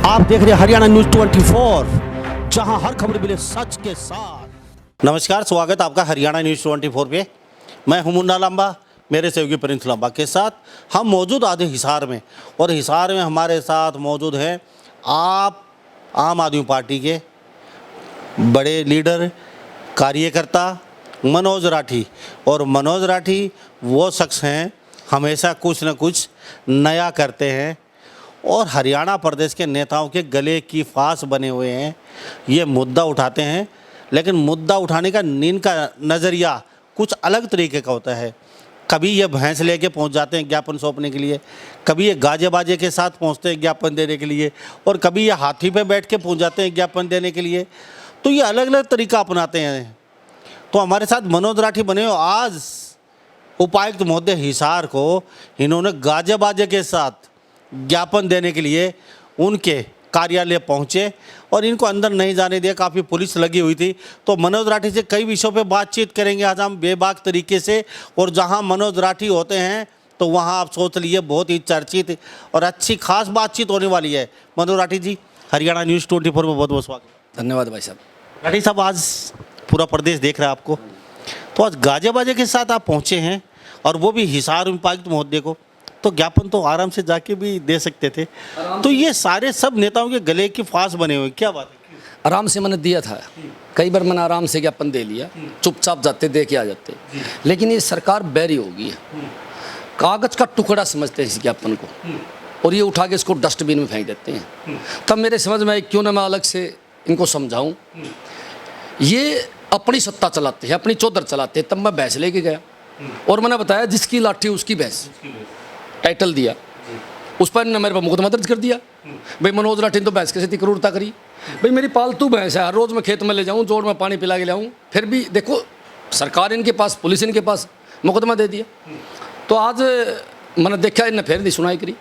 आप देख रहे हैं हरियाणा न्यूज 24, जहां हर खबर मिले सच के साथ। नमस्कार, स्वागत आपका हरियाणा न्यूज 24 पे। मैं हूं मुन्ना लांबा, मेरे सहयोगी प्रिंस लांबा के साथ हम मौजूद आधे हिसार में, और हिसार में हमारे साथ मौजूद हैं आम आदमी पार्टी के बड़े लीडर कार्यकर्ता मनोज राठी। और मनोज राठी वो शख्स हैं हमेशा कुछ न कुछ नया करते हैं और हरियाणा प्रदेश के नेताओं के गले की फांस बने हुए हैं। ये मुद्दा उठाते हैं, लेकिन मुद्दा उठाने का इनका नज़रिया कुछ अलग तरीके का होता है। कभी ये भैंस लेके पहुंच जाते हैं ज्ञापन सौंपने के लिए, कभी ये गाजे बाजे के साथ पहुंचते हैं ज्ञापन देने के लिए, और कभी ये हाथी पे बैठ के पहुंच जाते हैं ज्ञापन देने के लिए। तो ये अलग अलग तरीका अपनाते हैं। तो हमारे साथ मनोज राठी बने हो। आज उपायुक्त महोदय हिसार को इन्होंने गाजे बाजे के साथ ज्ञापन देने के लिए उनके कार्यालय पहुंचे और इनको अंदर नहीं जाने दिया। काफ़ी पुलिस लगी हुई थी। तो मनोज राठी से कई विषयों पे बातचीत करेंगे आज हम बेबाक तरीके से। और जहां मनोज राठी होते हैं तो वहां आप सोच लीजिए बहुत ही चर्चित और अच्छी खास बातचीत होने वाली है। मनोज राठी जी, हरियाणा न्यूज़ 24 में बहुत बहुत स्वागत। धन्यवाद भाई साहब। राठी साहब, आज पूरा प्रदेश देख रहा है आपको, तो आज गाजे बाजे के साथ आप पहुँचे हैं, और वो भी हिसार उपायुक्त महोदय को। तो ज्ञापन तो आराम से जाके भी दे सकते थे। तो ये सारे सब नेताओं के गले की फांस बने हुए, क्या बात है? आराम से मैंने दिया था, कई बार मैंने आराम से ज्ञापन दे लिया, चुपचाप जाते दे के आ जाते। लेकिन ये सरकार बैरी हो गई है, कागज का टुकड़ा समझते हैं इस ज्ञापन को, और ये उठा के इसको डस्टबिन में फेंक देते हैं। तब मेरे समझ में क्यों ना मैं अलग से इनको समझाऊं। ये अपनी सत्ता चलाते हैं, अपनी चौधर चलाते हैं। तब मैं भैंस लेके गया और मैंने बताया जिसकी लाठी उसकी भैंस, टाइटल दिया। उस पर ने मेरे पर मुकदमा दर्ज कर दिया। भाई मनोज राठी ने तो भैंस कैसे इतनी क्रूरता करी। भाई मेरी पालतू भैंस है, हर रोज़ मैं खेत में ले जाऊँ, जोड़ में पानी पिला के लाऊँ, फिर भी देखो सरकार इनके पास, पुलिस इनके पास, मुकदमा दे दिया। तो आज मैंने देखा इनने फिर नहीं सुनाई करी।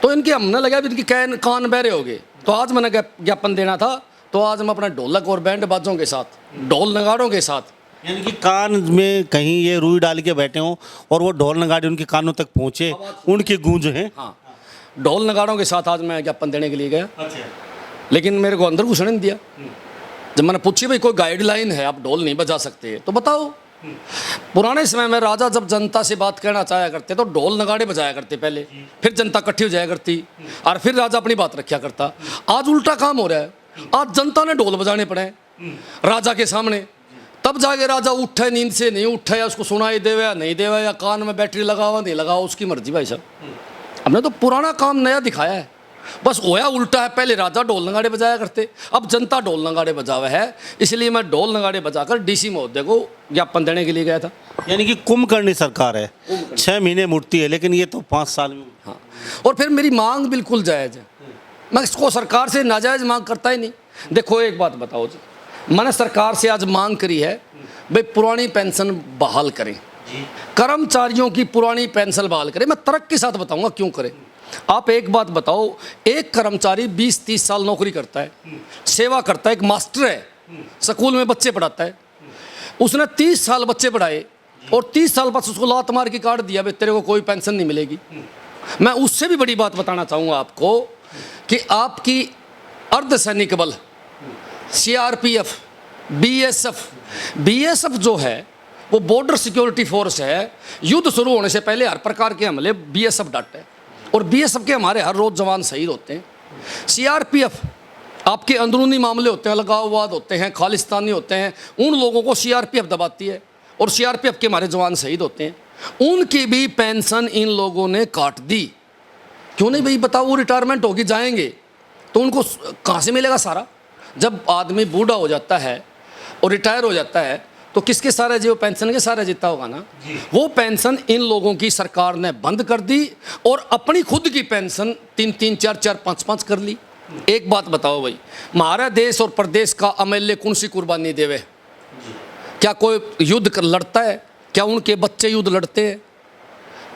तो इनके हमने लगा भी इनकी कान बहरे हो गए। तो आज मैंने ज्ञापन देना था, तो आज हम अपना ढोलक और बैंड बाजों के साथ, ढोल नगाड़ों के साथ, यानी कि कान में कहीं ये रुई डाल के बैठे हों और वो ढोल नगाड़े उनके कानों तक पहुंचे, उनकी गूंज है। हाँ, ढोल नगाड़ों के साथ आज मैं ज्ञापन देने के लिए गया। अच्छा। लेकिन मेरे को अंदर घुसने नहीं दिया। जब मैंने पूछी भाई कोई गाइडलाइन है, आप ढोल नहीं बजा सकते, तो बताओ। पुराने समय में राजा जब जनता से बात करना चाहा करते तो ढोल नगाड़े बजाया करते पहले, फिर जनता इकट्ठी हो जाया करती और फिर राजा अपनी बात रखा करता। आज उल्टा काम हो रहा है, आज जनता ने ढोल बजाने पड़े राजा के सामने, तब जाके राजा उठे, नींद से नहीं उठे, या उसको सुनाई देवे या नहीं देवे, या कान में बैटरी लगावा नहीं लगावा, उसकी मर्जी। भाई साहब, हमने तो पुराना काम नया दिखाया है, बस होया उल्टा है। पहले राजा ढोल नगाड़े बजाया करते, अब जनता ढोल नगाड़े बजावा है। इसलिए मैं ढोल नगाड़े बजाकर डीसी महोदय को ज्ञापन देने के लिए गया था। यानी कि कुंभकर्णी सरकार है, 6 महीने मुड़ती है, लेकिन ये तो 5 साल में। हाँ, और फिर मेरी मांग बिल्कुल जायज़ है। मैं इसको सरकार से नाजायज़ मांग करता ही नहीं। देखो एक बात बताओ जी, मैंने सरकार से आज मांग करी है, भाई पुरानी पेंशन बहाल करें, कर्मचारियों की पुरानी पेंशन बहाल करें। मैं तर्क के साथ बताऊंगा क्यों करें। आप एक बात बताओ, एक कर्मचारी 20-30 साल नौकरी करता है, सेवा करता है, एक मास्टर है, स्कूल में बच्चे पढ़ाता है, उसने 30 साल बच्चे पढ़ाए और 30 साल बाद उसको लात मार के काट दिया, भाई तेरे को कोई पेंशन नहीं मिलेगी। मैं उससे भी बड़ी बात बताना चाहूँगा आपको कि आपकी अर्धसैनिक बल, CRPF, BSF जो है वो बॉर्डर सिक्योरिटी फोर्स है। युद्ध शुरू होने से पहले हर प्रकार के हमले BSF डटे, और BSF के हमारे हर रोज जवान शहीद होते हैं। CRPF आपके अंदरूनी मामले होते हैं, अलगाववाद होते हैं, खालिस्तानी होते हैं, उन लोगों को CRPF दबाती है, और CRPF के हमारे जवान शहीद होते हैं। उनकी भी पेंशन इन लोगों ने काट दी। क्यों नहीं भाई, बताओ, वो रिटायरमेंट होगी जाएंगे तो उनको कहाँ से मिलेगा सारा? जब आदमी बूढ़ा हो जाता है और रिटायर हो जाता है तो किसके सारे जी, वो पेंशन के सारे जीता होगा ना। वो पेंशन इन लोगों की सरकार ने बंद कर दी और अपनी खुद की पेंशन 3-3, 4-4, 5-5 कर ली। एक बात बताओ भाई, हमारा देश और प्रदेश का MLA कौन सी कुर्बानी देवे? क्या कोई युद्ध लड़ता है? क्या उनके बच्चे युद्ध लड़ते हैं?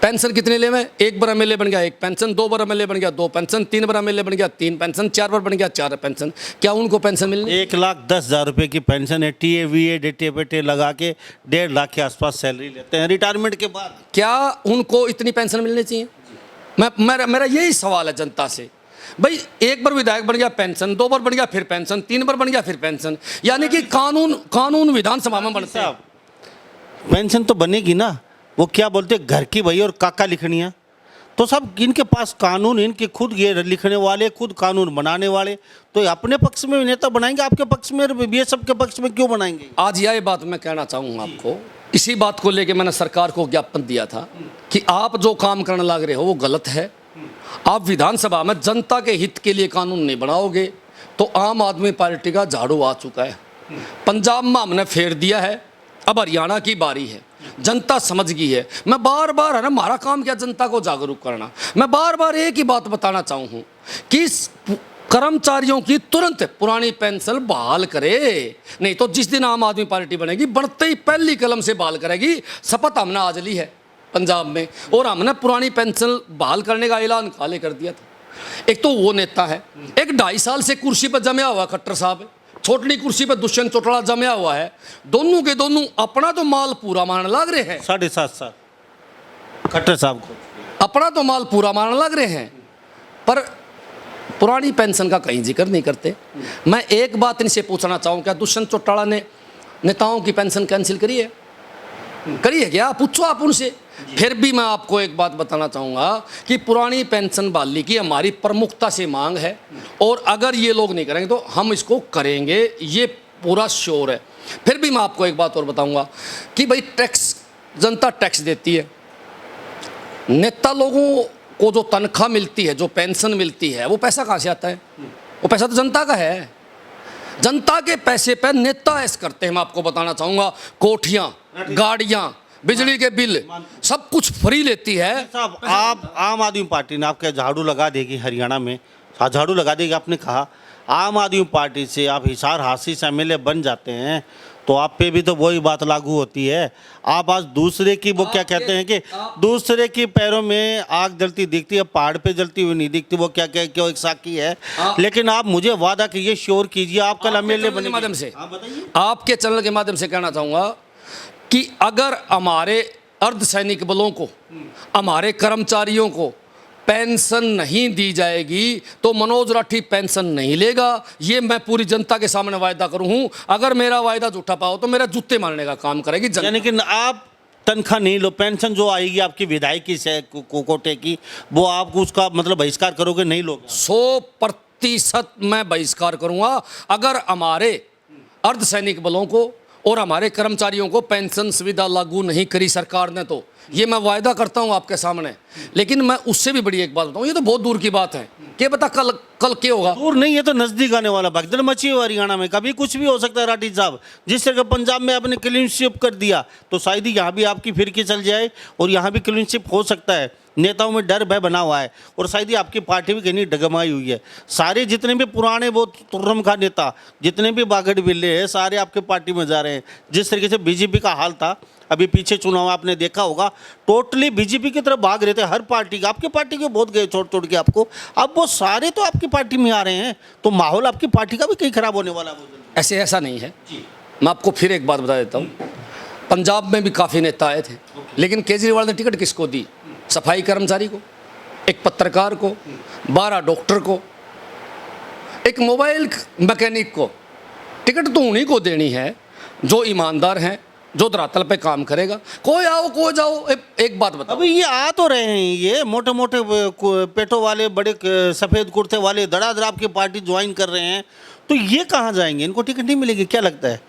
पेंशन कितने ले में? एक बार MLA बन गया 1 पेंशन, 2 बार MLA बन गया 2 पेंशन, 3 बार MLA बन गया 3 पेंशन, 4 बार बन गया 4 पेंशन। क्या उनको पेंशन मिलनी? 1,10,000 रुपये की पेंशन है। TA डेटे बेटे लगा के 1.5 लाख के आसपास सैलरी लेते हैं रिटायरमेंट के बाद। क्या उनको इतनी पेंशन मिलनी चाहिए? मेरा यही सवाल है जनता से भाई एक बार विधायक बन गया पेंशन, 2 बार बन गया फिर पेंशन, 3 बार बन गया फिर पेंशन, यानी कि कानून विधानसभा में बनते हैं। पेंशन तो बनेगी ना, वो क्या बोलते हैं घर की भई और काका लिखनिया। तो सब इनके पास कानून, इनके खुद ये लिखने वाले, खुद कानून बनाने वाले, तो ये अपने पक्ष में नेता बनाएंगे, आपके पक्ष में बीएसएफ के पक्ष में क्यों बनाएंगे? आज यह बात मैं कहना चाहूँगा आपको, इसी बात को लेके मैंने सरकार को ज्ञापन दिया था कि आप जो काम करने लग रहे हो वो गलत है। आप विधानसभा में जनता के हित के लिए कानून नहीं बनाओगे तो आम आदमी पार्टी का झाड़ू आ चुका है। पंजाब में हमने फेर दिया है, अब हरियाणा की बारी है। जनता समझ गई है। मैं बार बार, है ना, हमारा काम क्या जनता को जागरूक करना। मैं बार बार एक ही बात बताना चाहूँ कि कर्मचारियों की तुरंत पुरानी पेंशन बहाल करे, नहीं तो जिस दिन आम आदमी पार्टी बनेगी बढ़ते ही पहली कलम से बहाल करेगी। शपथ हमने आज ली है पंजाब में, और हमने पुरानी पेंशन बहाल करने का ऐलान काले कर दिया था। एक तो वो नेता है, एक 2.5 साल से कुर्सी पर जमा हुआ खट्टर साहब, छोटी कुर्सी पर दुष्यंत चौटाला जमा हुआ है। दोनों के दोनों अपना तो माल पूरा मारने लग रहे हैं। 7.5 साल खट्टर साहब को अपना तो माल पूरा मारने लग रहे हैं, पर पुरानी पेंशन का कहीं जिक्र नहीं करते। मैं एक बात इनसे पूछना चाहूँ, क्या दुष्यंत चौटाला ने नेताओं की पेंशन कैंसिल करी है? करी है क्या? पूछो आप उनसे। फिर भी मैं आपको एक बात बताना चाहूँगा कि पुरानी पेंशन बहाली की हमारी प्रमुखता से मांग है, और अगर ये लोग नहीं करेंगे तो हम इसको करेंगे, ये पूरा श्योर है। फिर भी मैं आपको एक बात और बताऊँगा कि भाई टैक्स, जनता टैक्स देती है, नेता लोगों को जो तनख्वाह मिलती है, जो पेंशन मिलती है, वो पैसा कहाँ से आता है? वो पैसा तो जनता का है। जनता के पैसे पर नेता ऐसे करते हैं। मैं आपको बताना चाहूँगा, कोठियाँ, गाड़ियाँ, बिजली के बिल, सब कुछ फ्री लेती है। साहब, आप आम आदमी पार्टी ने आपके झाड़ू लगा देगी हरियाणा में, झाड़ू लगा देगी। आपने कहा आम आदमी पार्टी से आप हिसार हासिल से एमएलए बन जाते हैं तो आप पे भी तो वही बात लागू होती है। आप आज दूसरे की, वो क्या कहते हैं कि दूसरे के पैरों में आग जलती दिखती है, पहाड़ पे जलती हुई नहीं दिखती, वो क्या क्या क्यों एक साकी है। लेकिन आप मुझे वादा कीजिए, श्योर कीजिए, आप कल एमएलए बने माध्यम से, आपके चैनल के माध्यम से कहना चाहूँगा कि अगर हमारे अर्धसैनिक बलों को, हमारे कर्मचारियों को पेंशन नहीं दी जाएगी तो मनोज राठी पेंशन नहीं लेगा। ये मैं पूरी जनता के सामने वायदा करूं हूं। अगर मेरा वायदा झूठा पाओ तो मेरा जूते मारने का काम करेगी जनता। यानी कि आप तनख्वाह नहीं लो, पेंशन जो आएगी आपकी विधायकी से कोटे की, वो आप उसका मतलब बहिष्कार करोगे, नहीं लोगे? 100% मैं बहिष्कार करूंगा। अगर हमारे अर्धसैनिक बलों को और हमारे कर्मचारियों को पेंशन सुविधा लागू नहीं करी सरकार ने, तो ये मैं वायदा करता हूं आपके सामने। लेकिन मैं उससे भी बड़ी एक बात बताऊं, ये तो बहुत दूर की बात है, क्या पता कल क्या होगा। दूर नहीं, ये तो नजदीक आने वाला। भगदड़ मची है हरियाणा में, कभी कुछ भी हो सकता है। राठी साहब, जिस तरह पंजाब में आपने क्लीन स्वीप कर दिया तो शायद ही यहाँ भी आपकी फिरकी चल जाए और यहाँ भी क्लीन स्वीप हो सकता है। नेताओं में डर भय बना हुआ है और शायद ही आपकी पार्टी भी कहीं डगमाई हुई है। सारे जितने भी पुराने वो तुर्रम खा नेता, जितने भी बागड़ बिल्ले हैं, सारे आपके पार्टी में जा रहे हैं। जिस तरीके से बीजेपी का हाल था अभी पीछे चुनाव आपने देखा होगा, टोटली बीजेपी की तरफ भाग रहे थे हर पार्टी का। आपकी पार्टी के बहुत गए छोड़ के आपको, अब वो सारे तो आपकी पार्टी में आ रहे हैं, तो माहौल आपकी पार्टी का भी कहीं खराब होने वाला है। ऐसा नहीं है। मैं आपको फिर एक बात बता देता हूँ, पंजाब में भी काफ़ी नेता आए थे, लेकिन केजरीवाल ने टिकट किसको दी? सफाई कर्मचारी को, एक पत्रकार को, 12 डॉक्टर को, एक मोबाइल मैकेनिक को। टिकट तो उन्हीं को देनी है जो ईमानदार हैं, जो धरातल पे काम करेगा। कोई आओ कोई जाओ। एक बात बताओ, अभी ये आ तो रहे हैं, ये मोटे मोटे पेटों वाले, बड़े सफ़ेद कुर्ते वाले धड़ाधड़ आपकी पार्टी ज्वाइन कर रहे हैं, तो ये कहाँ जाएंगे? इनको टिकट नहीं मिलेगी क्या लगता है?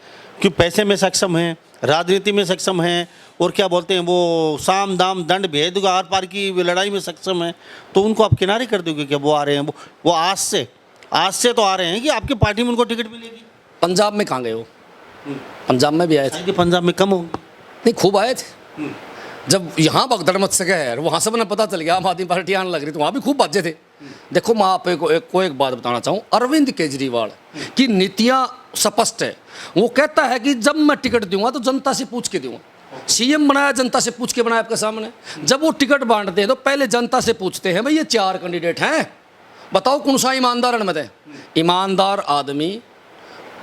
कि पैसे में सक्षम हैं, राजनीति में सक्षम हैं, और क्या बोलते हैं वो साम दाम दंड भेद आर पार की लड़ाई में सक्षम है, तो उनको आप किनारे कर दोगे क्या? वो आ रहे हैं, वो आज से तो आ रहे हैं कि आपकी पार्टी में उनको टिकट मिलेगी। पंजाब में कहाँ गए हो? पंजाब में भी आए थे। पंजाब में कम होंगे? नहीं, खूब आए थे। जब यहाँ भगदड़ मच सके है, वहाँ से मैंने पता चल गया आम आदमी पार्टी आने लग रही, तो वहाँ भी खूब बाजे थे। देखो, मैं आप को एक बात बताना चाहूँ, अरविंद केजरीवाल की नीतियाँ स्पष्ट है। वो कहता है कि जब मैं टिकट दूंगा तो जनता से पूछ के दूंगा। सीएम बनाया जनता से पूछ के बनाया आपके सामने। जब वो टिकट बांटते हैं तो पहले जनता से पूछते हैं, भाई ये 4 कैंडिडेट हैं, बताओ कौन सा ईमानदार अनमत है। ईमानदार आदमी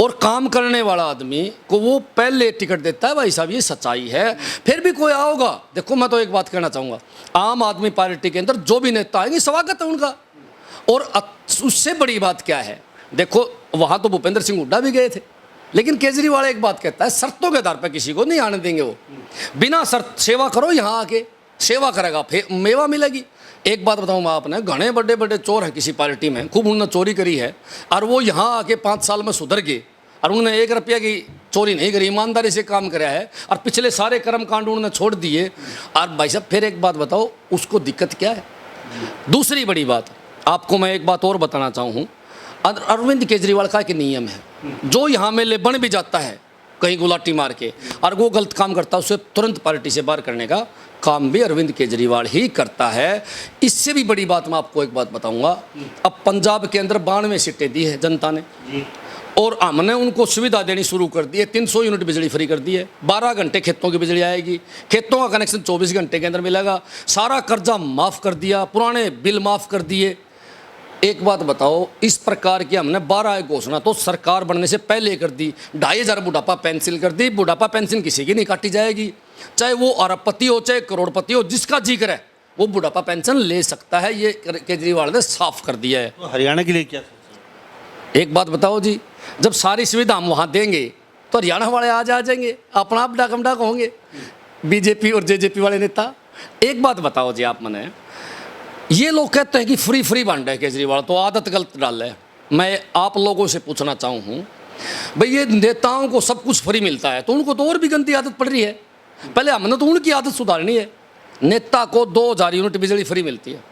और काम करने वाला आदमी को वो पहले टिकट देता है। भाई साहब, ये सच्चाई है। फिर भी कोई आओगा, देखो मैं तो एक बात कहना चाहूँगा, आम आदमी पार्टी के अंदर जो भी नेता आएंगे स्वागत है उनका। और उससे बड़ी बात क्या है, देखो वहाँ तो भूपेंद्र सिंह हुड्डा भी गए थे, लेकिन केजरीवाल एक बात कहता है, शर्तों के आधार पर किसी को नहीं आने देंगे। वो बिना शर्त सेवा करो, यहाँ आके सेवा करेगा फिर मेवा मिलेगी। एक बात बताऊँ मैं आपने, घने बड़े बड़े चोर हैं किसी पार्टी में, खूब उन्होंने चोरी करी है, और वो यहाँ आके 5 साल में सुधर गए और उन्होंने 1 रुपया की चोरी नहीं करी, ईमानदारी से काम कराया है, और पिछले सारे कर्म कांड उन्होंने छोड़ दिए। और भाई साहब फिर एक बात बताओ, उसको दिक्कत क्या है? दूसरी बड़ी बात, आपको मैं एक बात और बताना चाहूँ, अरविंद केजरीवाल का एक नियम है, जो यहाँ में ले बन भी जाता है कहीं गुलाटी मार के और वो गलत काम करता है, उसे तुरंत पार्टी से बाहर करने का काम भी अरविंद केजरीवाल ही करता है। इससे भी बड़ी बात मैं आपको एक बात बताऊंगा, अब पंजाब के अंदर 92 सीटें दी है जनता ने, और हमने उनको सुविधा देनी शुरू कर दी है। 300 यूनिट बिजली फ्री कर दी है, 12 घंटे खेतों की बिजली आएगी, खेतों का कनेक्शन 24 घंटे के अंदर मिलेगा, सारा कर्जा माफ़ कर दिया, पुराने बिल माफ़ कर दिए। एक बात बताओ, इस प्रकार की हमने 12 घोषणा तो सरकार बनने से पहले कर दी। 2500 बुढ़ापा पेंशन कर दी, बुढ़ापा पेंशन किसी की नहीं काटी जाएगी, चाहे वो अरबपति हो चाहे करोड़पति हो, जिसका जिक्र है वो बुढ़ापा पेंशन ले सकता है। ये केजरीवाल ने साफ कर दिया है। तो हरियाणा के लिए क्या? एक बात बताओ जी, जब सारी सुविधा हम वहाँ देंगे तो हरियाणा वाले आ जाएंगे, अपना आप डाकम डाक होंगे बीजेपी और जेजेपी वाले नेता। एक बात बताओ जी, आप मने ये लोग कहते हैं कि फ्री फ्री बांट है केजरीवाल, तो आदत गलत डाल है। मैं आप लोगों से पूछना चाहूँ भाई, ये नेताओं को सब कुछ फ्री मिलता है तो उनको तो और भी गंदी आदत पड़ रही है। पहले हमने तो उनकी आदत सुधारनी है। नेता को 2000 यूनिट बिजली फ्री मिलती है,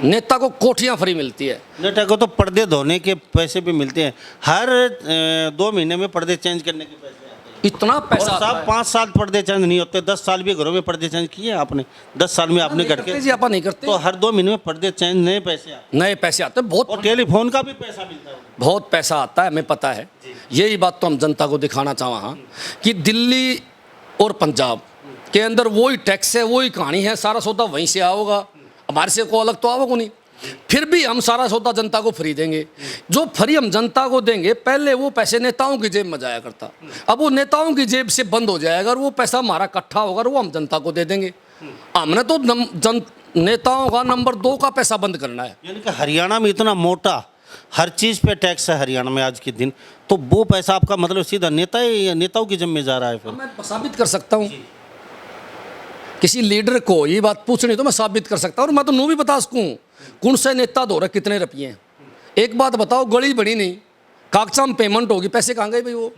नेता को कोठियाँ फ्री मिलती है, नेता को तो पर्दे धोने के पैसे भी मिलते हैं, हर 2 महीने में पर्दे चेंज करने के पैसे आते हैं। इतना पैसा आता साहब है। 5 साल पर्दे चेंज नहीं होते, 10 साल भी घरों में पर्दे चेंज किए आपने, 10 साल में आपने घर के, जी आप नहीं करते, तो हर 2 महीने में पर्दे चेंज नए पैसे आते नए पैसे आते हैं, बहुत हैं, और टेलीफोन का भी पैसा मिलता है। बहुत पैसा आता है, हमें पता है। यही बात तो हम जनता को दिखाना चाहा कि दिल्ली और पंजाब के अंदर वही टैक्स है, वही कहानी है, सारा सौदा वहीं से आओगा, हमारे से को अलग तो आओगे नहीं। फिर भी हम सारा सौदा जनता को फ्री देंगे। जो फ्री हम जनता को देंगे, पहले वो पैसे नेताओं की जेब में जाया करता, अब वो नेताओं की जेब से बंद हो जाएगा और वो पैसा हमारा इकट्ठा होगा और वो हम जनता को दे देंगे। हमने तो नेताओं का नंबर 2 का पैसा बंद करना है। यानी कि हरियाणा में इतना मोटा हर चीज़ पे टैक्स है हरियाणा में आज के दिन, तो वो पैसा आपका मतलब सीधा नेता है या नेताओं की जेब में जा रहा है? फिर मैं साबित कर सकता हूँ, किसी लीडर को ये बात पूछनी तो मैं साबित कर सकता हूँ, और मैं तो नू भी बता सकूँ कौन से नेता दो रहे कितने रुपये हैं। एक बात बताओ, गली बड़ी नहीं, कागजा में पेमेंट होगी, पैसे कहाँ गए भाई? वो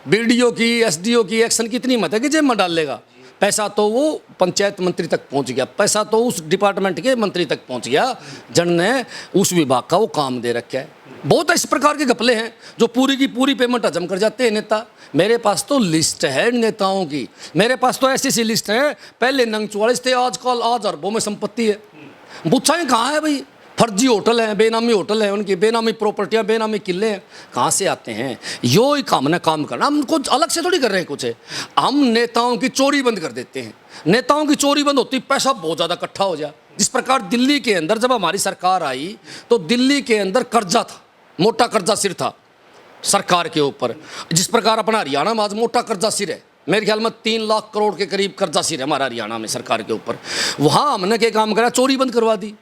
बीडीओ की, एसडीओ की एक्शन की इतनी हिम्मत है कि जेब में डाल लेगा पैसा, तो वो पंचायत मंत्री तक पहुंच गया, पैसा तो उस डिपार्टमेंट के मंत्री तक पहुंच गया जन ने उस विभाग का वो काम दे रखा है। बहुत इस प्रकार के घपले हैं जो पूरी की पूरी पेमेंट हजम कर जाते हैं नेता। मेरे पास तो लिस्ट है नेताओं की, मेरे पास तो ऐसी सी लिस्ट है, पहले नंग 44 थे, आजकल आज अरबों में संपत्ति है। पूछा कहाँ है भाई? फर्जी होटल हैं, बेनामी होटल हैं, उनकी बेनामी प्रॉपर्टियां, बेनामी किले हैं, कहाँ से आते हैं? यो ही काम ने काम करना, हम कुछ अलग से थोड़ी कर रहे हैं कुछ है। हम नेताओं की चोरी बंद कर देते हैं, नेताओं की चोरी बंद होती, पैसा बहुत ज़्यादा इकट्ठा हो जाए। जिस प्रकार दिल्ली के अंदर जब हमारी सरकार आई तो दिल्ली के अंदर कर्जा था, मोटा कर्जा सिर था सरकार के ऊपर। जिस प्रकार अपना हरियाणा में आज मोटा कर्जा सिर है, मेरे ख्याल में 3 लाख करोड़ के करीब कर्जा सिर है हमारा हरियाणा में सरकार के ऊपर। वहाँ हमने क्या काम करा? चोरी बंद करवा दी,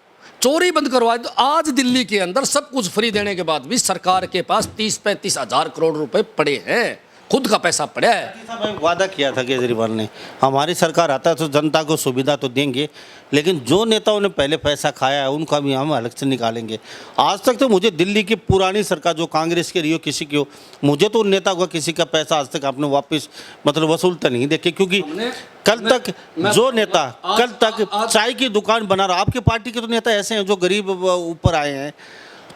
चोरी बंद करवा दी। तो आज दिल्ली के अंदर सब कुछ फ्री देने के बाद भी सरकार के पास 30-35 हज़ार करोड़ रुपए पड़े हैं, खुद का पैसा पड़ा है। वादा किया था केजरीवाल ने, हमारी सरकार आता है तो जनता को सुविधा तो देंगे, लेकिन जो नेताओं ने पहले पैसा खाया है उनका भी हम अलग से निकालेंगे। आज तक तो मुझे दिल्ली की पुरानी सरकार जो कांग्रेस की रही हो, किसी की हो, मुझे तो उन नेता का किसी का पैसा आज तक आपने वापस मतलब वसूलता नहीं देखे। क्योंकि कल तक जो नेता कल तक चाय की दुकान बना रहा, आपकी पार्टी के तो नेता ऐसे हैं जो गरीब ऊपर आए हैं,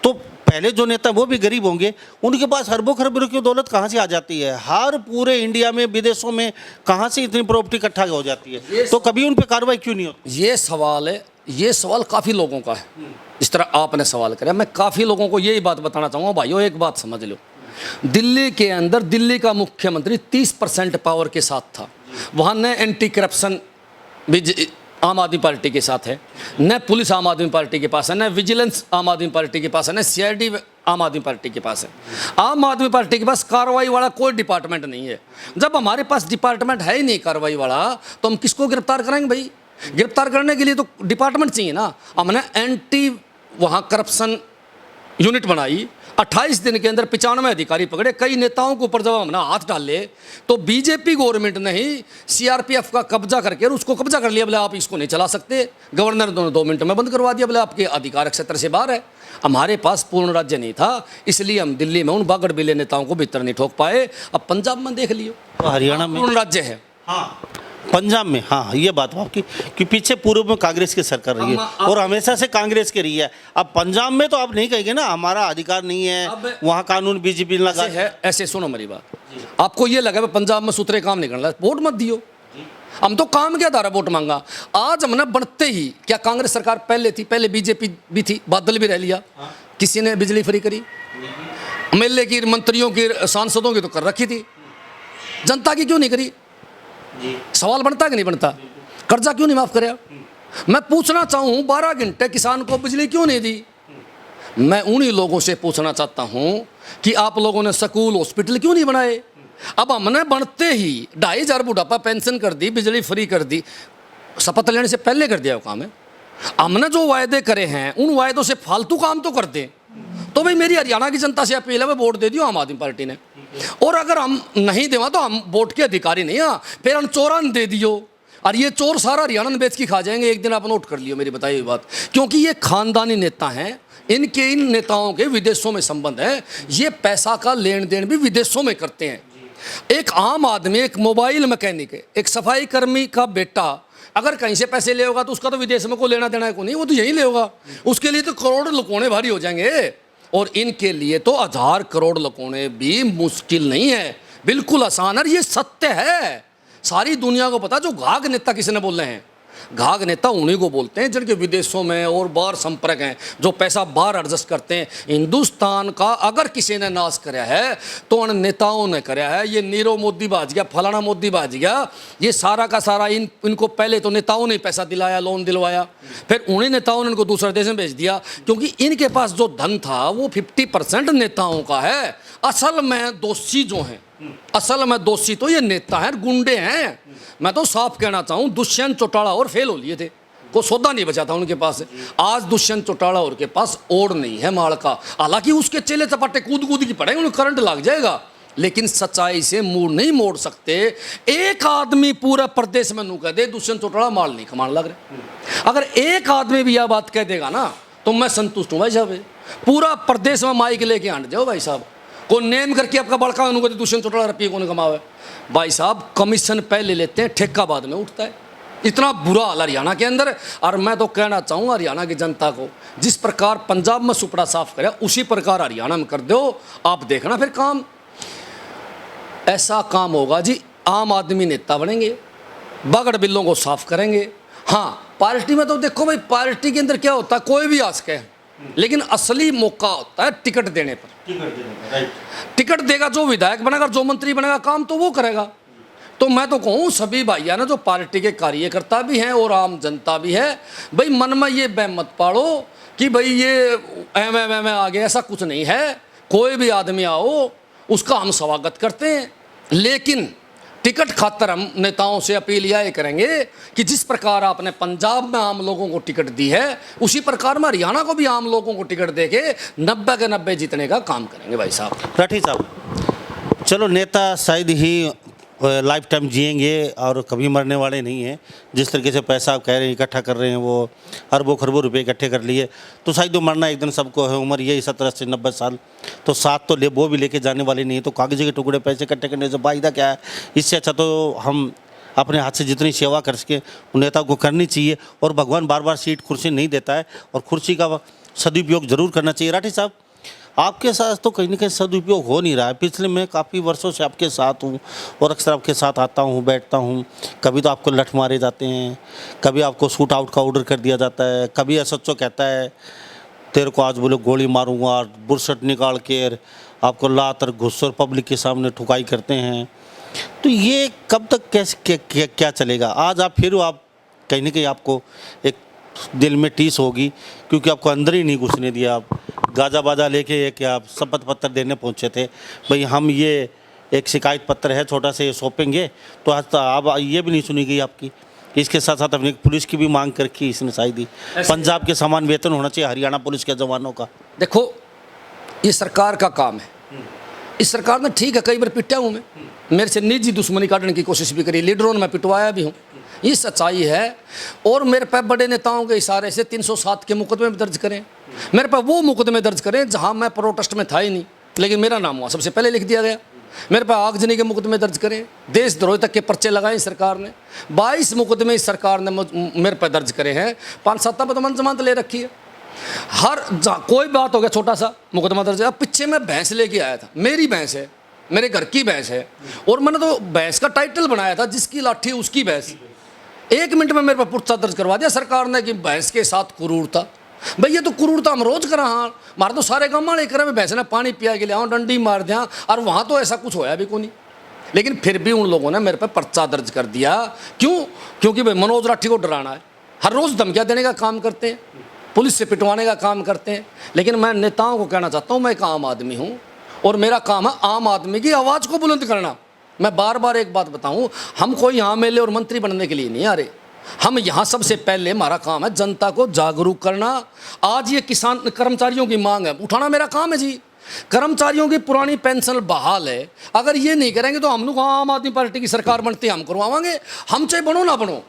तो पहले जो नेता वो भी गरीब होंगे, उनके पास अरबों खरबों की दौलत कहाँ से आ जाती है? हर पूरे इंडिया में, विदेशों में कहाँ से इतनी प्रॉपर्टी इकट्ठा हो जाती है? तो कभी उन पे कार्रवाई क्यों नहीं होती? ये सवाल है, ये सवाल काफ़ी लोगों का है। इस तरह आपने सवाल करा, मैं काफ़ी लोगों को यही बात बताना चाहूँगा, भाइयों एक बात समझ लो, दिल्ली के अंदर दिल्ली का मुख्यमंत्री 30% पावर के साथ था। वहाँ न एंटी करप्शन भी आम आदमी पार्टी के साथ है, न पुलिस आम आदमी पार्टी के पास है, न विजिलेंस आम आदमी पार्टी के पास है, न सीआईडी आम आदमी पार्टी के पास है। आम आदमी पार्टी के पास कार्रवाई वाला कोई डिपार्टमेंट नहीं है। जब हमारे पास डिपार्टमेंट है ही नहीं कार्रवाई वाला, तो हम किसको गिरफ्तार करेंगे भाई? गिरफ्तार करने के लिए तो डिपार्टमेंट चाहिए ना। हमने एंटी वहाँ करप्शन यूनिट बनाई, 28 दिन के अंदर 95 अधिकारी पकड़े। कई नेताओं के ऊपर जब हमने हाथ डाले तो बीजेपी गवर्नमेंट ने ही सीआरपीएफ का कब्जा करके और उसको कब्जा कर लिया, बोले आप इसको नहीं चला सकते। गवर्नर ने 2 मिनट में बंद करवा दिया, बोले आपके अधिकार क्षेत्र से बाहर है। हमारे पास पूर्ण राज्य नहीं था, इसलिए हम दिल्ली में उन बागड़ बिले नेताओं को भीतर नहीं ठोक पाए। अब पंजाब में देख लियो, तो हरियाणा में पूर्ण राज्य है। हाँ, पंजाब में, हाँ ये बात आपकी कि पीछे पूर्व में कांग्रेस की सरकार रही है और हमेशा से कांग्रेस की रही है। अब पंजाब में तो आप नहीं कहेंगे ना हमारा अधिकार नहीं है, वहाँ कानून बीजेपी लगा है। ऐसे सुनो मेरी बात, आपको ये लगा पंजाब में सूत्रे काम नहीं करना, वोट मत दियो। हम तो काम के आधार वोट मांगा। आज हमने बढ़ते ही, क्या कांग्रेस सरकार पहले थी, पहले बीजेपी भी थी, बादल भी रह लिया, किसी ने बिजली फ्री करी? एमएलए की, मंत्रियों की, सांसदों की तो कर रखी थी, जनता की क्यों नहीं करी? सवाल बनता कि नहीं बनता? कर्जा क्यों नहीं माफ कराया? मैं पूछना चाहूँ 12 घंटे किसान को बिजली क्यों नहीं दी? मैं उन्हीं लोगों से पूछना चाहता हूँ कि आप लोगों ने स्कूल हॉस्पिटल क्यों नहीं बनाए? अब हमने बनते ही 2500 बुढ़ापा पेंशन कर दी, बिजली फ्री कर दी, शपथ लेने से पहले कर दिया वो काम है। हमने जो वायदे करे हैं उन वायदों से फालतू काम तो कर दें। तो भाई मेरी हरियाणा की जनता से अपील है, मैं वोट दे दियो आम आदमी पार्टी ने, और अगर हम नहीं देवा तो हम वोट के अधिकारी नहीं, हाँ फिर हम चोरान दे दियो और ये चोर सारा हरियाणा में बेच के खा जाएंगे। एक दिन आप नोट कर लियो मेरी बताई हुई बात, क्योंकि ये खानदानी नेता हैं, इनके इन नेताओं के विदेशों में संबंध है, ये पैसा का लेन देन भी विदेशों में करते हैं। एक आम आदमी, एक मोबाइल मैकेनिक, एक सफाई कर्मी का बेटा अगर कहीं से पैसे ले होगा तो उसका तो विदेश में कोई लेना देना है को नहीं, वो तो यहीं ले होगा। उसके लिए तो करोड़ लुकोने भारी हो जाएंगे, और इनके लिए तो 1000 करोड़ लुकोने भी मुश्किल नहीं है, बिल्कुल आसान है। ये सत्य है, सारी दुनिया को पता। जो घाघ नेता किसने बोल रहे हैं? घाघ नेता उन्हीं को बोलते हैं जिनके विदेशों में और बाहर संपर्क हैं, जो पैसा बाहर एडजस्ट करते हैं। हिंदुस्तान का अगर किसी ने नाश कराया है तो उन नेताओं ने कराया है। ये नीरव मोदी बाज गया, फलाना मोदी बाज गया, ये सारा का सारा इनको पहले तो नेताओं ने पैसा दिलाया, लोन दिलवाया, फिर उन्हीं नेताओं ने इनको दूसरे देश में भेज दिया, क्योंकि इनके पास जो धन था वो 50% नेताओं का है। असल में दोषी जो हैं, असल में दोषी तो ये नेता हैं, गुंडे हैं। मैं तो साफ कहना चाहूँ, दुष्यंत चौटाला और फेल हो लिए थे, कोई सौदा नहीं बचा था उनके पास। आज दुष्यंत चौटाला और के पास ओढ़ नहीं है माल का, हालांकि उसके चेले चपाटे कूद कूद की पड़ेंगे, उन्हें करंट लग जाएगा, लेकिन सच्चाई से मुंह नहीं मोड़ सकते। एक आदमी पूरा प्रदेश में नू कह दे दुष्यंत चौटाला माल नहीं कमाने लग रहे, अगर एक आदमी भी यह बात कह देगा ना तो मैं संतुष्ट हूँ भाई साहब। पूरा प्रदेश में माइक लेके हट जाओ भाई साहब, को नेम करके आपका बड़का अनुगत दुष्यंत चौटाला रुपये कौन कमावे? भाई साहब कमीशन पहले लेते हैं, ठेका बाद में उठता है। इतना बुरा हाल हरियाणा के अंदर। और मैं तो कहना चाहूँ हरियाणा की जनता को, जिस प्रकार पंजाब में सुपड़ा साफ करे उसी प्रकार हरियाणा में कर दो, आप देखना फिर काम ऐसा काम होगा जी। आम आदमी नेता बनेंगे, बागड़ बिल्लों को साफ करेंगे। हाँ, पार्टी में तो देखो भाई, पार्टी के अंदर क्या होता है, कोई भी आ सके, लेकिन असली मौका होता है टिकट देने पर। टिकट देगा जो विधायक बनेगा, जो मंत्री बनेगा, काम तो वो करेगा। तो मैं तो कहूँ सभी भाइया ना, जो पार्टी के कार्यकर्ता भी हैं और आम जनता भी है, भाई मन में ये बहम मत पाड़ो कि भाई ये एम आ गया, ऐसा कुछ नहीं है। कोई भी आदमी आओ उसका हम स्वागत करते हैं, लेकिन टिकट खातर हम नेताओं से अपील यह करेंगे कि जिस प्रकार आपने पंजाब में आम लोगों को टिकट दी है, उसी प्रकार में हरियाणा को भी आम लोगों को टिकट देके 90 के 90 जीतने का काम करेंगे भाई साहब। राठी साहब, चलो नेता शायद ही लाइफ टाइम जिएंगे और कभी मरने वाले नहीं हैं। जिस तरीके से पैसा आप कह रहे हैं इकट्ठा कर रहे हैं, वो अरबों खरबों रुपए इकट्ठे कर लिए, तो शायद वो मरना एक दिन सबको है। उम्र यही 17 से 90 साल, तो साथ तो वो भी लेके जाने वाले नहीं है, तो कागज़ी के टुकड़े पैसे इकट्ठे करने से फायदा क्या है? इससे अच्छा तो हम अपने हाथ से जितनी सेवा कर सके नेता को करनी चाहिए। और भगवान बार बार सीट कुर्सी नहीं देता है, और कुर्सी का सदुपयोग जरूर करना चाहिए। राठी साहब, आपके साथ तो कहीं ना कहीं सदुपयोग हो नहीं रहा है। पिछले मैं काफ़ी वर्षों से आपके साथ हूँ और अक्सर आपके साथ आता हूँ, बैठता हूँ। कभी तो आपको लठ मारे जाते हैं, कभी आपको शूट आउट का ऑर्डर कर दिया जाता है, कभी एसएचओ कहता है तेरे को आज बोले गोली मारूंगा, और बुरसट निकाल के आपको लात और घुस्सर पब्लिक के सामने ठुकाई करते हैं। तो ये कब तक कैसे क्या चलेगा? आज आप फिर आप कहीं ना कहीं आपको एक दिल में टीस होगी, क्योंकि आपको अंदर ही नहीं घुसने दिया। आप गाजा बाजा लेके एक आप शपथ पत्र देने पहुंचे थे, भाई हम ये एक शिकायत पत्र है छोटा सा ये सौंपेंगे, तो आज अब ये भी नहीं सुनी गई आपकी। इसके साथ साथ अपनी पुलिस की भी मांग करके इसने शायद ही पंजाब के समान वेतन होना चाहिए हरियाणा पुलिस के जवानों का। देखो, ये सरकार का काम है। इस सरकार ने ठीक है कई बार पिटा हूँ मैं, मेरे से निजी दुश्मनी काटने की कोशिश भी करी, लीडरों ने मैं पिटवाया भी हूँ, ये सच्चाई है। और मेरे पे बड़े नेताओं के इशारे से 307 के मुकदमे भी दर्ज करें, मेरे पे वो मुकदमे दर्ज करें जहाँ मैं प्रोटेस्ट में था ही नहीं, लेकिन मेरा नाम वहाँ सबसे पहले लिख दिया गया। मेरे पे आगजनी के मुकदमे दर्ज करें, देशद्रोह तक के पर्चे लगाए सरकार ने, 22 मुकदमे इस सरकार ने मेरे पे दर्ज करे हैं, 5-7 पर तो जमानत ले रखी है। कोई बात हो गया छोटा सा मुकदमा दर्ज है। अब पीछे मैं भैंस लेके आया था, मेरी भैंस है, मेरे घर की भैंस है, और मैंने तो भैंस का टाइटल बनाया था जिसकी लाठी उसकी भैंस। 1 मिनट में मेरे पर पर्चा दर्ज करवा दिया सरकार ने कि भैंस के साथ क्रूरता। भाई ये तो क्रूरता हम रोज करा, हाँ मार तो सारे गाँव वाले करें, भैंस ने पानी पिया के लिया डंडी मार दिया, और वहाँ तो ऐसा कुछ होया भी को नहीं। लेकिन फिर भी उन लोगों ने मेरे पर पर्चा दर्ज कर दिया। क्यों? क्योंकि भाई मनोज राठी को डराना है, हर रोज़ धमकियाँ देने का काम करते हैं, पुलिस से पिटवाने का काम करते हैं। लेकिन मैं नेताओं को कहना चाहता हूँ, मैं एक आम आदमी हूँ और मेरा काम है आम आदमी की आवाज़ को बुलंद करना। मैं बार बार एक बात बताऊँ, हम कोई यहाँ एमएलए और मंत्री बनने के लिए नहीं आ रहे, हम यहाँ सबसे पहले हमारा काम है जनता को जागरूक करना। आज ये किसान कर्मचारियों की मांग है, उठाना मेरा काम है जी। कर्मचारियों की पुरानी पेंशन बहाल है, अगर ये नहीं करेंगे तो हम लोग आम आदमी पार्टी की सरकार बनती है हम करवाएंगे, हम चाहे बनो ना बनो।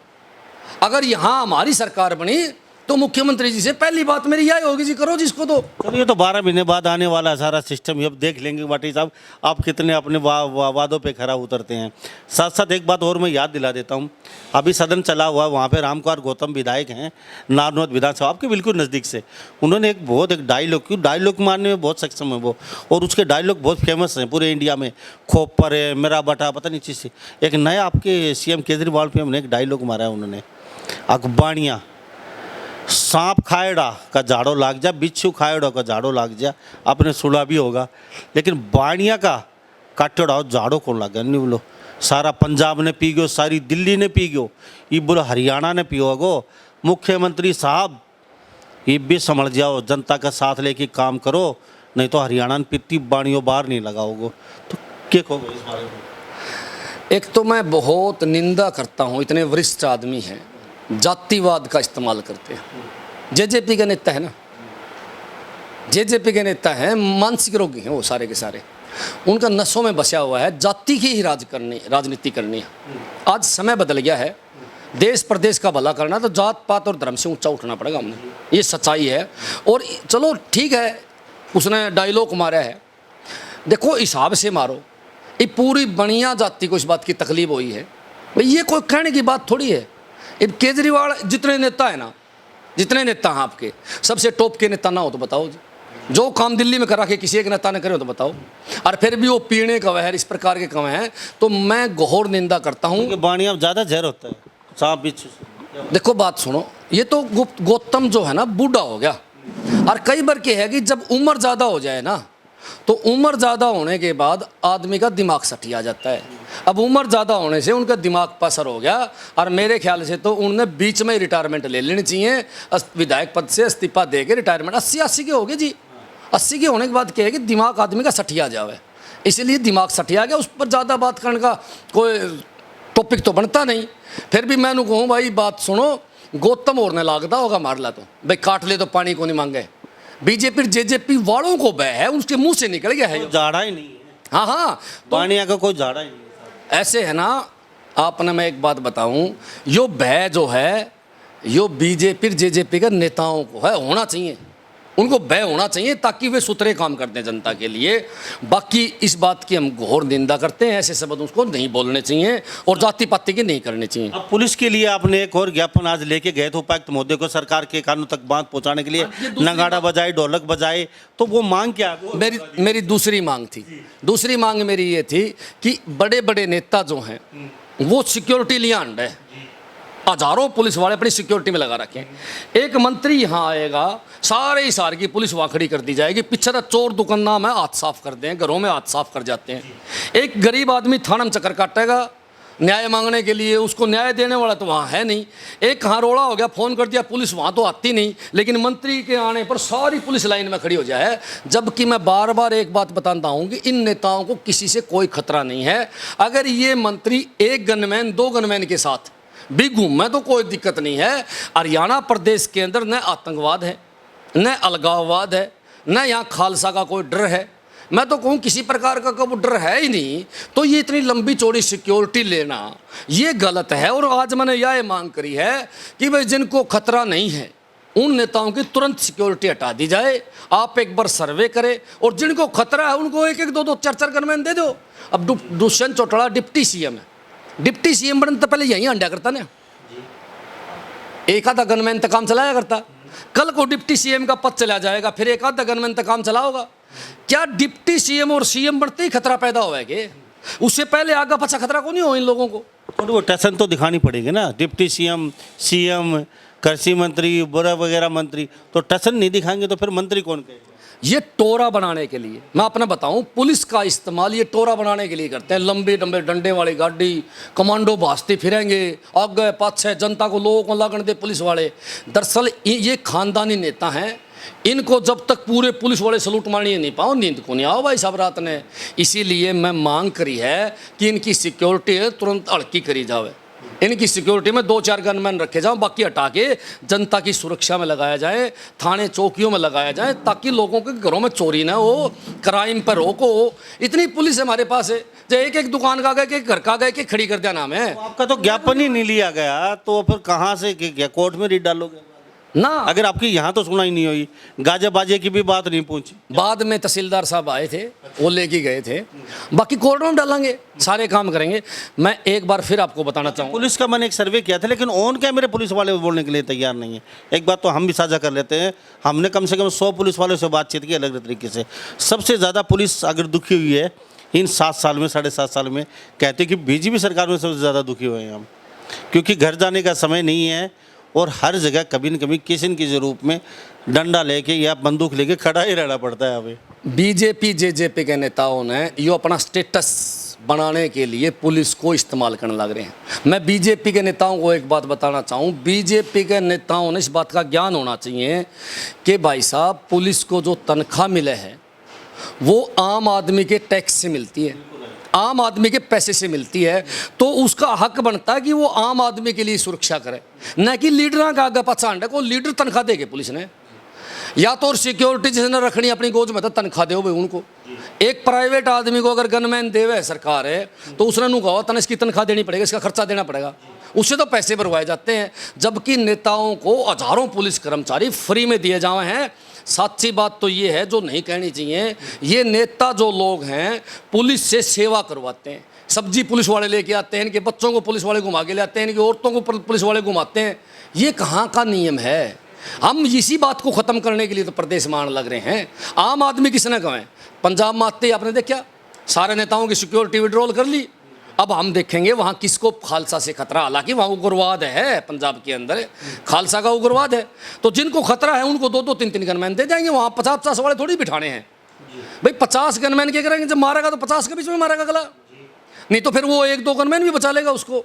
अगर यहाँ हमारी सरकार बनी तो मुख्यमंत्री जी से पहली बात मेरी यही होगी जी, करो जिसको तो। चलो ये तो 12 महीने बाद आने वाला सारा सिस्टम, ये अब देख लेंगे भाटी साहब आप कितने अपने वादों पे खरा उतरते हैं। साथ साथ एक बात और मैं याद दिला देता हूँ, अभी सदन चला हुआ, वहाँ पे रामकुमार गौतम विधायक हैं नारनौत विधानसभा आपके बिल्कुल नज़दीक से, उन्होंने एक डायलॉग मारने में बहुत सक्षम है वो, और उसके डायलॉग बहुत फेमस हैं पूरे इंडिया में। खोपर है, मेरा बटा, पता नहीं चीज़ से। एक नया आपके सीएम केजरीवाल पे हमने एक डायलॉग मारा है उन्होंने, अखबाणियाँ सांप खाएड़ा का झाड़ो लाग जा, बिच्छू खाएड़ा का झाड़ो लाग जा। आपने सुना भी होगा, लेकिन बाणिया का काटेड़ा झाड़ो कौन लाग गया? नहीं बोलो सारा पंजाब ने पी गयो, सारी दिल्ली ने पी गयो, ये बोलो हरियाणा ने पियो गो। मुख्यमंत्री साहब ये भी समझ जाओ, जनता का साथ लेके काम करो, नहीं तो हरियाणा ने पीती बाणियों बाहर नहीं लगाओगे। तो क्या कहोगे इस बारे में? एक तो मैं बहुत निंदा करता हूँ, इतने वरिष्ठ आदमी हैं जातिवाद का इस्तेमाल करते हैं। जेजेपी के नेता है ना, जेजेपी के नेता हैं, मानसिक रोगी हैं वो सारे के सारे, उनका नसों में बसा हुआ है जाति की ही राजनीति करनी है। आज समय बदल गया है, देश प्रदेश का भला करना तो जात पात और धर्म से ऊंचा उठना पड़ेगा हमने, ये सच्चाई है। और चलो ठीक है, उसने डायलॉग मारा है, देखो हिसाब से मारो, ये पूरी बनिया जाति को इस बात की तकलीफ हुई है भाई, ये कोई कहने की बात थोड़ी है। केजरीवाल जितने नेता है ना, जितने नेता हैं आपके, सबसे टॉप के नेता ना हो तो बताओ जी, जो काम दिल्ली में करा के किसी एक नेता ने करे हो तो बताओ, और फिर भी वो पीने का वहर इस प्रकार के कम हैं, तो मैं घोर निंदा करता हूँ। बाणिया ज़्यादा जहर होता है सांप बिच्छू से। देखो बात सुनो, ये तो गौतम जो है ना बूढ़ा हो गया, और कई बार क्या है कि जब उम्र ज़्यादा हो जाए ना, तो उम्र ज़्यादा होने के बाद आदमी का दिमाग सटिया जाता है। अब उम्र ज़्यादा होने से उनका दिमाग पर असर हो गया, और मेरे ख्याल से तो उन्होंने बीच में ही रिटायरमेंट ले लेनी चाहिए, विधायक पद से इस्तीफा दे के रिटायरमेंट। 80 के हो गए जी, 80 के होने के बाद क्या है कि दिमाग आदमी का सटिया जावे, इसलिए दिमाग सटिया गया, उस पर ज़्यादा बात करने का कोई टॉपिक तो बनता नहीं। फिर भी मैं कहूँ भाई बात सुनो, गौतम और ने लागता होगा मार ला तो भाई काट ले तो पानी को नहीं मांगे। बीजेपी जेजेपी वालों को बह है, उसके मुंह से निकल गया है, झाड़ा ही नहीं है। हाँ हाँ, बाणिया का कोई झाड़ा ही नहीं है। ऐसे है ना। आपने मैं एक बात बताऊं, यो भय जो है यो बीजेपी जेजेपी के नेताओं को है, होना चाहिए, उनको भय होना चाहिए ताकि वे सुथरे काम करते हैं जनता के लिए। बाकी इस बात की हम घोर निंदा करते हैं, ऐसे शब्द उसको नहीं बोलने चाहिए और जाति पाति के नहीं करने चाहिए। अब पुलिस के लिए आपने एक और ज्ञापन आज लेके गए थे उपायुक्त महोदय को, सरकार के कानून तक बात पहुंचाने के लिए, नगाड़ा बजाए ढोलक बजाए, तो वो मांग क्या है? मेरी दूसरी मांग थी, दूसरी मांग मेरी ये थी कि बड़े बड़े नेता जो हैं वो सिक्योरिटी लिया अंड है, हजारों पुलिस वाले अपनी सिक्योरिटी में लगा रखे हैं। एक मंत्री यहाँ आएगा, सारे हिसार की पुलिस वहाँ खड़ी कर दी जाएगी, पीछे चोर दुकाना में हाथ साफ कर दें, घरों में हाथ साफ कर जाते हैं। एक गरीब आदमी थाना में चक्कर काटेगा न्याय मांगने के लिए, उसको न्याय देने वाला तो वहाँ है नहीं। एक हरोड़ा हो गया, फ़ोन कर दिया, पुलिस वहाँ तो आती नहीं, लेकिन मंत्री के आने पर सारी पुलिस लाइन में खड़ी हो जाए। जबकि मैं बार बार एक बात बताता हूँ कि इन नेताओं को किसी से कोई खतरा नहीं है। अगर ये मंत्री एक गनमैन 2 गनमैन के साथ भी घूमे तो कोई दिक्कत नहीं है। हरियाणा प्रदेश के अंदर न आतंकवाद है, न अलगाववाद है, न यहाँ खालसा का कोई डर है। मैं तो कहूँ किसी प्रकार का कोई डर है ही नहीं, तो ये इतनी लंबी चौड़ी सिक्योरिटी लेना ये गलत है। और आज मैंने यह मांग करी है कि भाई जिनको खतरा नहीं है उन नेताओं की तुरंत सिक्योरिटी हटा दी जाए। आप एक बार सर्वे करें और जिनको खतरा है उनको एक एक दो दो चार चार गनमैन दे दो। अब दुष्यंत चौटाला डिप्टी सीएम है, डिप्टी सीएम बनने तो पहले यहीं अंडा करता ना, एक आधा गनमैन तक काम चलाया करता। कल को डिप्टी सीएम का पद चला जाएगा, फिर एक आधा गनमैन तक काम चला होगा। क्या डिप्टी सीएम और सीएम बनते ही खतरा पैदा हुआ है कि उससे पहले आगे पछा खतरा को नहीं हो इन लोगों को? और वो टसन तो दिखानी पड़ेगी ना, डिप्टी सीएम, सीएम, कृषि मंत्री, बुरा वगैरह मंत्री, तो टसन नहीं दिखाएंगे तो फिर मंत्री कौन कहेगा? ये टोरा बनाने के लिए, मैं अपना बताऊं, पुलिस का इस्तेमाल ये टोरा बनाने के लिए करते हैं। लंबे लंबे डंडे वाली गाड़ी, कमांडो भाजते फिरेंगे आगे पाछे, जनता को, लोगों को लगन दे पुलिस वाले। दरअसल ये खानदानी नेता हैं, इनको जब तक पूरे पुलिस वाले सलूट मारनी नहीं पाओ, नींद को नहीं आओ भाई साहब रात ने। इसीलिए मैं मांग करी है कि इनकी सिक्योरिटी तुरंत हल्की करी जाए। इनकी सिक्योरिटी में 2-4 गनमैन रखे जाओ, बाकी हटा के जनता की सुरक्षा में लगाया जाए, थाने चौकियों में लगाया जाए, ताकि लोगों के घरों में चोरी ना हो, क्राइम पर रोको। इतनी पुलिस हमारे पास है, जो एक एक दुकान का गए, एक घर का गए, कि खड़ी कर दिया नाम है। आपका तो ज्ञापन ही नहीं लिया गया, तो फिर कहाँ से क्या कोर्ट में रीट डालोगे ना? अगर आपकी यहाँ तो सुनाई नहीं हुई, गाजे बाजे की भी बात नहीं पहुंची। बाद में तहसीलदार साहब आए थे, वो लेके गए थे, बाकी कोर्ट में डालेंगे, सारे काम करेंगे। मैं एक बार फिर आपको बताना चाहूँगा, पुलिस का मैंने एक सर्वे किया था, लेकिन ऑन कैमरे पुलिस वाले बोलने के लिए तैयार नहीं है। एक बात तो हम भी साझा कर लेते हैं, हमने कम से कम 100 पुलिस वालों से बातचीत की अलग तरीके से। सबसे ज़्यादा पुलिस अगर दुखी हुई है इन 7 साल में, 7.5 साल में, कहते कि बीजेपी सरकार में सबसे ज़्यादा दुखी हुए हैं हम, क्योंकि घर जाने का समय नहीं है और हर जगह कभी न कभी किसी न किसी रूप में डंडा लेके या बंदूक लेके खड़ा ही रहना पड़ता है। हमें बीजेपी जेजेपी के नेताओं ने यो अपना स्टेटस बनाने के लिए पुलिस को इस्तेमाल करने लग रहे हैं। मैं बीजेपी के नेताओं को एक बात बताना चाहूँ, बीजेपी के नेताओं ने इस बात का ज्ञान होना चाहिए कि भाई साहब, पुलिस को जो तनख्वाह मिले है वो आम आदमी के टैक्स से मिलती है, आम आदमी के पैसे से मिलती है, तो उसका हक बनता है कि वो आम आदमी के लिए सुरक्षा करे, न कि लीडर का आगे पछाड़ को। लीडर तनख्वाह देगे पुलिस ने, या तो और सिक्योरिटी जिसने रखनी अपनी गोद में तो तनख्वाह दे भाई उनको। एक प्राइवेट आदमी को अगर गनमैन देवे सरकार है तो उसने नू कहा तन इसकी तनख्वाह देनी पड़ेगी, इसका खर्चा देना पड़ेगा, उससे तो पैसे भरवाए जाते हैं। जबकि नेताओं को हजारों पुलिस कर्मचारी फ्री में दिए जाए हैं। सच्ची बात तो ये है, जो नहीं कहनी चाहिए, ये नेता जो लोग हैं पुलिस से सेवा करवाते हैं। सब्जी पुलिस वाले लेके आते हैं, इनके बच्चों को पुलिस वाले घुमा के ले आते हैं, इनकी औरतों को पुलिस वाले घुमाते हैं। ये कहाँ का नियम है? हम इसी बात को ख़त्म करने के लिए तो प्रदेश मान लग रहे हैं। आम आदमी किसने कहें? पंजाब में आते ही आपने देखा सारे नेताओं की सिक्योरिटी विड्रॉल कर ली। अब हम देखेंगे वहाँ किसको खालसा से खतरा, हालांकि वहाँ उग्रवाद है, पंजाब के अंदर खालसा का उग्रवाद है, तो जिनको खतरा है उनको 2-2, 3-3 गनमैन दे जाएंगे। वहाँ 50-50 वाले थोड़ी बिठाने हैं भाई। 50 गनमैन क्या करेंगे? जब मारेगा तो 50 के बीच में मारेगा गला, नहीं तो फिर वो 1-2 गनमैन भी बचा लेगा उसको।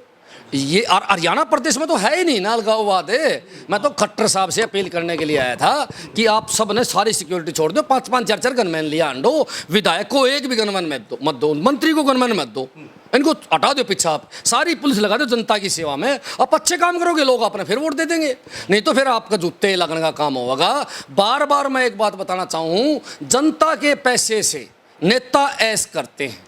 ये हरियाणा प्रदेश में तो है ही नहीं ना अलगाववाद है। मैं तो खट्टर साहब से अपील करने के लिए आया था कि आप सब ने सारी सिक्योरिटी छोड़ दो, 5-5, 4-4 गनमैन लिया अंडो, विधायक को एक भी गनमैन मत दो, मंत्री को गनमैन मत दो, इनको हटा दो पीछे, आप सारी पुलिस लगा दो जनता की सेवा में। आप अच्छे काम करोगे लोग अपने फिर वोट दे देंगे, नहीं तो फिर आपका जूते लगने का काम होगा। बार बार मैं एक बात बताना चाहूँ, जनता के पैसे से नेता ऐश करते हैं,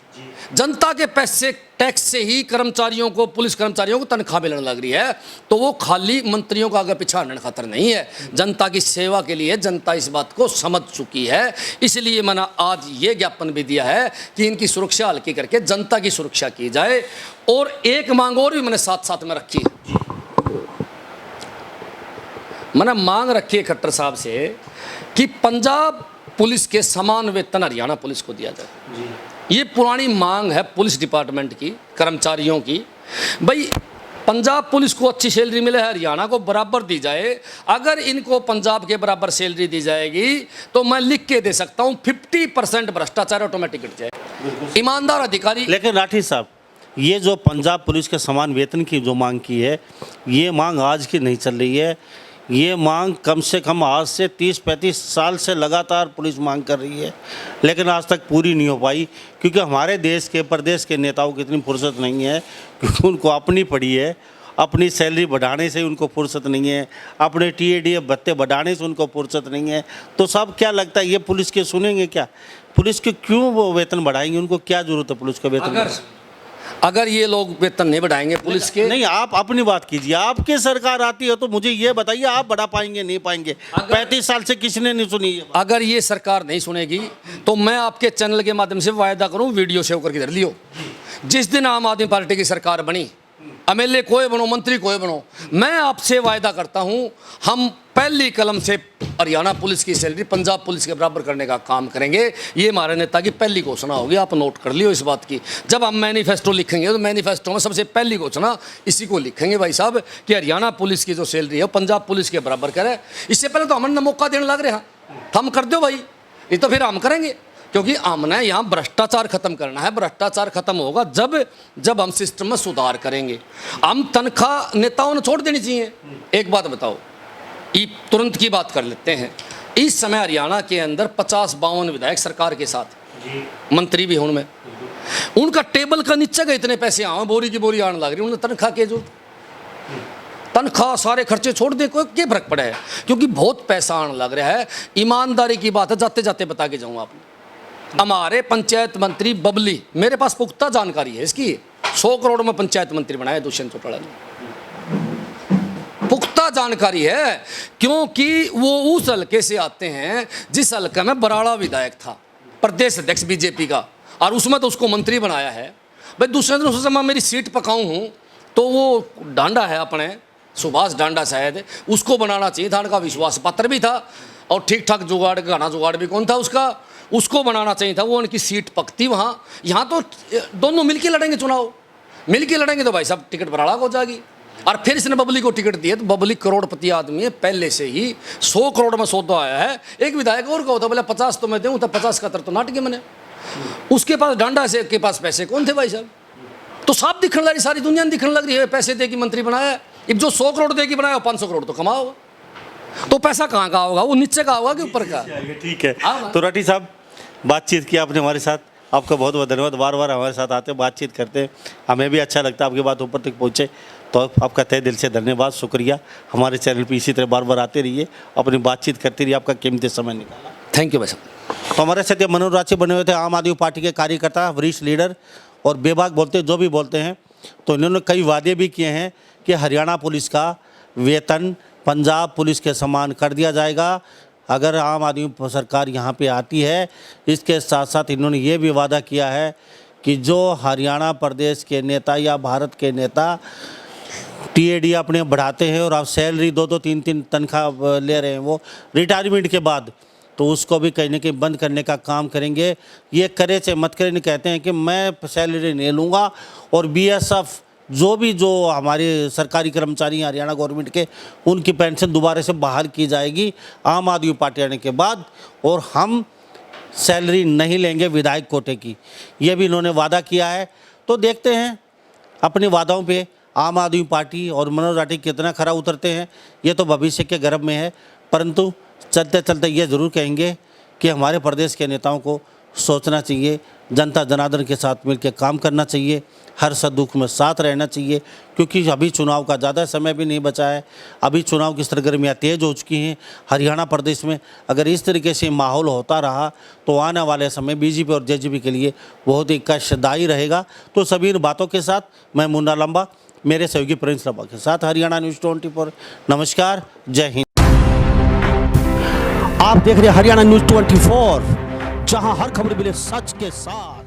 जनता के पैसे टैक्स से ही कर्मचारियों को, पुलिस कर्मचारियों को तनख्वाह मिलने लग रही है, तो वो खाली मंत्रियों का आगे पीछे हटने खातर नहीं है, जनता की सेवा के लिए। जनता इस बात को समझ चुकी है, इसलिए मैंने आज ये ज्ञापन भी दिया है कि इनकी सुरक्षा हल्की करके जनता की सुरक्षा की जाए। और एक मांग और भी मैंने साथ साथ में रखी है, मैंने मांग रखी है खट्टर साहब से कि पंजाब पुलिस के समान वेतन हरियाणा पुलिस को दिया जाए। ये पुरानी मांग है पुलिस डिपार्टमेंट की, कर्मचारियों की। भाई पंजाब पुलिस को अच्छी सैलरी मिले, हरियाणा को बराबर दी जाए। अगर इनको पंजाब के बराबर सैलरी दी जाएगी तो मैं लिख के दे सकता हूँ 50% भ्रष्टाचार ऑटोमेटिक हट जाए। ईमानदार अधिकारी। लेकिन राठी साहब, ये जो पंजाब पुलिस के समान वेतन की जो मांग की है, ये मांग आज की नहीं चल रही है। ये मांग कम से कम आज से 30-35 साल से लगातार पुलिस मांग कर रही है, लेकिन आज तक पूरी नहीं हो पाई, क्योंकि हमारे देश के, प्रदेश के नेताओं की इतनी फुर्सत नहीं है, क्योंकि उनको अपनी पड़ी है। अपनी सैलरी बढ़ाने से उनको फुर्सत नहीं है, अपने TADF भत्ते बढ़ाने से उनको फुर्सत नहीं है। तो सब क्या लगता है ये पुलिस के सुनेंगे क्या? पुलिस के क्यों वो वेतन बढ़ाएंगे? उनको क्या जरूरत है पुलिस का वेतन? अगर ये लोग वेतन नहीं बढ़ाएंगे पुलिस के, नहीं, आप अपनी बात कीजिए। आपकी सरकार आती है तो मुझे ये बताइए आप बढ़ा पाएंगे नहीं पाएंगे? 35 साल से किसने नहीं सुनी ये बात? अगर ये सरकार नहीं सुनेगी तो मैं आपके चैनल के माध्यम से वायदा करूं, वीडियो सेव करके धर लियो, जिस दिन आम आदमी पार्टी की सरकार बनी, MLA कोई बनो, मंत्री कोई बनो, मैं आपसे वायदा करता हूं हम पहली कलम से हरियाणा पुलिस की सैलरी पंजाब पुलिस के बराबर करने का काम करेंगे। ये हमारे नेता की पहली घोषणा होगी, आप नोट कर लियो इस बात की। जब हम मैनिफेस्टो लिखेंगे तो मैनिफेस्टो में सबसे पहली घोषणा इसी को लिखेंगे भाई साहब कि हरियाणा पुलिस की जो सैलरी है पंजाब पुलिस के बराबर करे। इससे पहले तो हमने मौका देने लग रहे हैं, हम कर दो भाई, ये तो फिर हम करेंगे, क्योंकि हमने यहाँ भ्रष्टाचार खत्म करना है। भ्रष्टाचार खत्म होगा जब हम सिस्टम में सुधार करेंगे। हम तनख्वाह नेताओं ने छोड़ देनी चाहिए। एक बात बताओ, ये तुरंत की बात कर लेते हैं। इस समय हरियाणा के अंदर 50-52 विधायक सरकार के साथ, मंत्री भी हूँ मैं, उनका टेबल का नीचे का इतने पैसे आए, बोरी की बोरी आने लग रही, उन्हें तनख्वाह के जो तनख्वाह सारे खर्चे छोड़ दे, कोई क्या फर्क पड़ा है? क्योंकि बहुत पैसा आने लग रहा है। ईमानदारी की बात है, जाते जाते बता के जाऊँ आपने, हमारे पंचायत मंत्री बबली, मेरे पास पुख्ता जानकारी है इसकी, 100 करोड़ में पंचायत मंत्री बनाया दुष्यंत चौटाला ने, पुख्ता जानकारी है, क्योंकि वो उस हल्के से आते हैं जिस हल्के में बराड़ा विधायक था, प्रदेश अध्यक्ष बीजेपी का, और उसमें तो उसको मंत्री बनाया है। भाई दूसरे दिन उससे मैं मेरी सीट पकाऊं हूँ तो वो डांडा है अपने सुभाष डांडा शायद, उसको बनाना चाहिए था, उनका विश्वास पत्र भी था और ठीक ठाक जुगाड़ गाना जुगाड़ भी कौन था उसका, उसको बनाना चाहिए था, वो उनकी सीट पकती वहाँ। यहाँ तो दोनों मिलके लड़ेंगे चुनाव, मिलके लड़ेंगे तो भाई साहब टिकट बराड़ा हो जाएगी। और फिर इसने बबली को टिकट दिया तो बबली करोड़पति आदमी है, पहले से ही 100 करोड़ में सौदा आया है। एक विधायक और का होता बोले 50 तो मैं दूँ, तो 50 का तो नाटक मैंने, उसके पास डांडा से के पास पैसे कौन थे भाई साहब? तो साफ दिखने लगी, सारी दुनिया में दिखने लग रही है पैसे दे के मंत्री बनाया। अब जो 100 करोड़ दे के बनाया 500 करोड़ तो कमा होगा, तो पैसा कहाँ का होगा? वो नीचे का होगा कि ऊपर का? ठीक है, तो राठी साहब बातचीत की आपने हमारे साथ, आपका बहुत बहुत धन्यवाद। बार बार हमारे साथ आते बातचीत करते हैं, हमें भी अच्छा लगता है आपकी बात ऊपर तक पहुँचे, तो आपका तहे दिल से धन्यवाद, शुक्रिया। हमारे चैनल पे इसी तरह बार बार आते रहिए, अपनी बातचीत करते रहिए, आपका कीमती समय निकाला। थैंक यू भाई साहब। तो हमारे साथ ये मनोज राची बने हुए थे, आम आदमी पार्टी के कार्यकर्ता, वरिष्ठ लीडर, और बेबाक बोलते जो भी बोलते हैं। तो इन्होंने कई वादे भी किए हैं कि हरियाणा पुलिस का वेतन पंजाब पुलिस के समान कर दिया जाएगा अगर आम आदमी सरकार यहाँ पे आती है। इसके साथ साथ इन्होंने ये भी वादा किया है कि जो हरियाणा प्रदेश के नेता या भारत के नेता TAD अपने बढ़ाते हैं और आप सैलरी 2-2, 3-3 तनख्वाह ले रहे हैं, वो रिटायरमेंट के बाद, तो उसको भी कहीं ना कहीं बंद करने का काम करेंगे। ये करे चाहे मत करे, नहीं कहते हैं कि मैं सैलरी नहीं लूँगा, और BSF जो हमारे सरकारी कर्मचारी हैं हरियाणा गवर्नमेंट के, उनकी पेंशन दोबारा से बहाल की जाएगी आम आदमी पार्टी आने के बाद, और हम सैलरी नहीं लेंगे विधायक कोटे की, ये भी इन्होंने वादा किया है। तो देखते हैं अपने वादाओं पे आम आदमी पार्टी और मनोज राठी कितना खरा उतरते हैं, ये तो भविष्य के गर्भ में है। परंतु चलते चलते ये ज़रूर कहेंगे कि हमारे प्रदेश के नेताओं को सोचना चाहिए, जनता जनार्दन के साथ मिलकर काम करना चाहिए, हर सुख दुख में साथ रहना चाहिए, क्योंकि अभी चुनाव का ज़्यादा समय भी नहीं बचा है। अभी चुनाव की सरगर्मियाँ तेज़ हो चुकी हैं हरियाणा प्रदेश में। अगर इस तरीके से माहौल होता रहा तो आने वाले समय BJP और JJP के लिए बहुत ही कष्टदायी रहेगा। तो सभी इन बातों के साथ मैं मुन्ना लंबा, मेरे सहयोगी प्रिंस लंबा के साथ हरियाणा न्यूज़ 24। नमस्कार, जय हिंद। आप देख रहे हैं हरियाणा न्यूज़ 24, जहां हर खबर मिले सच के साथ।